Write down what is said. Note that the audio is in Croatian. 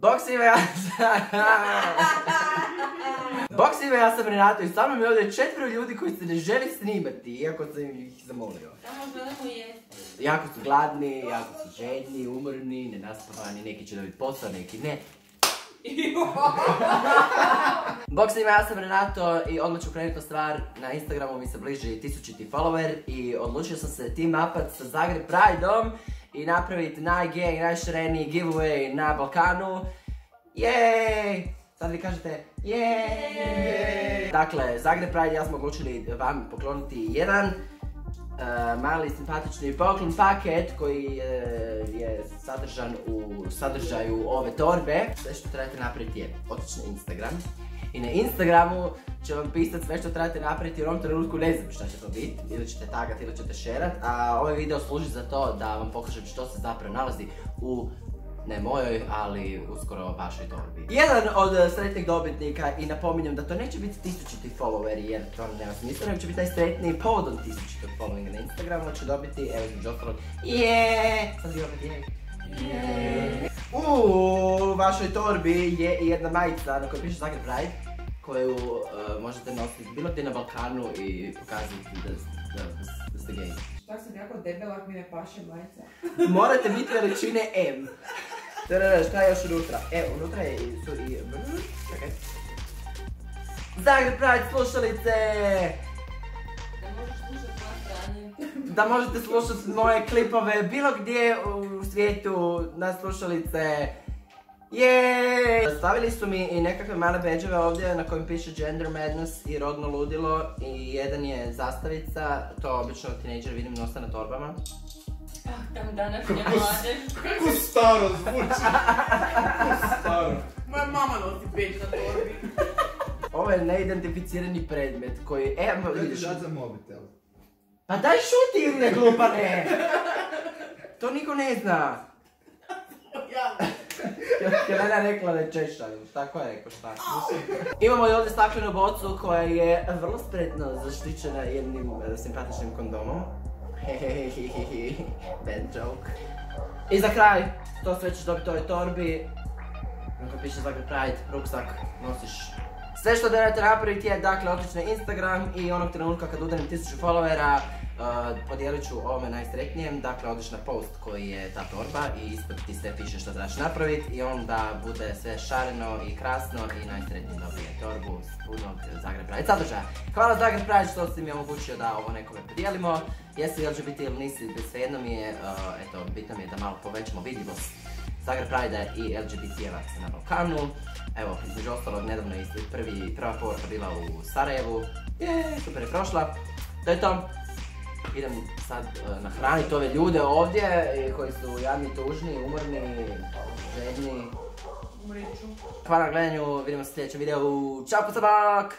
Bok svima, ja sam Renato i sa mnom je ovdje 4 ljudi koji se ne želi snimati, iako sam ih zamolio. Samo želimo jesti. Jako su gladni, jako su željni, umorni, nenaspavani, neki će dobiti posao, neki ne. Bok svima, ja sam Renato i odmah ću krenuti na stvar. Na Instagramu mi se bliži 1000 follower i odlučio sam se team upat sa Zagreb Prideom i napraviti najgay, najšareniji giveaway na Balkanu. Jej! Sad vi kažete jej! Dakle, Zagreb Pride i ja smo odlučili vam pokloniti jedan mali simpatični poklon paket koji je sadržan u sadržaju ove torbe. Sve što trebate napraviti je otići na Instagram i na Instagramu će vam pisati sve što trebate napraviti jer u ovom trenutku ne znam šta će to biti. Ili ćete tagat ili ćete shareat, a ovaj video služi za to da vam pokažem što se zapravo nalazi u ne mojoj, ali uskoro vašoj torbi. Jedan od sretnih dobitnika i napominjem da to neće biti 1000 followeri jer to nema smisla, nego će biti najsretniji povodom 1000 followinga na Instagramu, će dobiti, evo između ostalog, sad je opet u vašoj torbi je i jedna majica na kojoj piše Zagreb Pride, koju možete nositi bilo gdje na Balkanu i pokazati da ste gay. Šta sam jako debela ako mi ne paše majica? Morate biti veličine M. Šta je još unutra? Unutra je i... Čekaj. Zagreb Pride slušalice! Da možeš slušati moje stranje. Da možete slušati moje klipove bilo gdje u svijetu na slušalice. Jeeeej! Stavili su mi i nekakve male badge-eve ovdje na kojim piše Gender Madness i rodno ludilo i jedan je zastavica, to obično tinejdžeri vidim nose na torbama. Tam današnje mladež. Kako staro zvuči? Kako staro? Moja mama nosi badge na torbi. Ovo je neidentificirani predmet koji... vidiš... Daj za mobitel. Pa daj šuti ili ne glupane! To niko ne zna. Helena je rekla da je češća, tako je rekao šta. Imamo i ovdje staklenu bocu koja je vrlo spretno zaštićena jednim simpatičnim kondomom. Hehehehehe, bad joke. I za kraj, to sve ćeš dobiti u ovoj torbi. Kako piše Zagreb Pride, ruksak, nosiš. Sve što trebate napraviti je, dakle, otići na Instagram i onog trenutka kad udarim 1000 followera, podijelit ću ovome najsretnijem, dakle odiš na post koji je ta torba i ispod ti sve piše što trebaš napraviti i onda bude sve šareno i krasno i najsretniji dobije torbu s punog Zagreb Pride sadržaja. Hvala Zagreb Pride što si mi omogućio da ovo nekome podijelimo. Jesi LGBT ili nisi, svejedno mi je, eto, bitno mi je da malo povećamo vidljivost Zagreb Pride i LGBT-evaca na Balkanu. Evo, između ostalog, nedavno je prva povorka bila u Sarajevu. Super je prošla. To je to. Idem sad nahraniti ove ljude ovdje koji su jadni, tužni, umorni, željni. Umriću. Hvala na gledanju, vidimo se u sljedećem videu. Ćao, pucabak!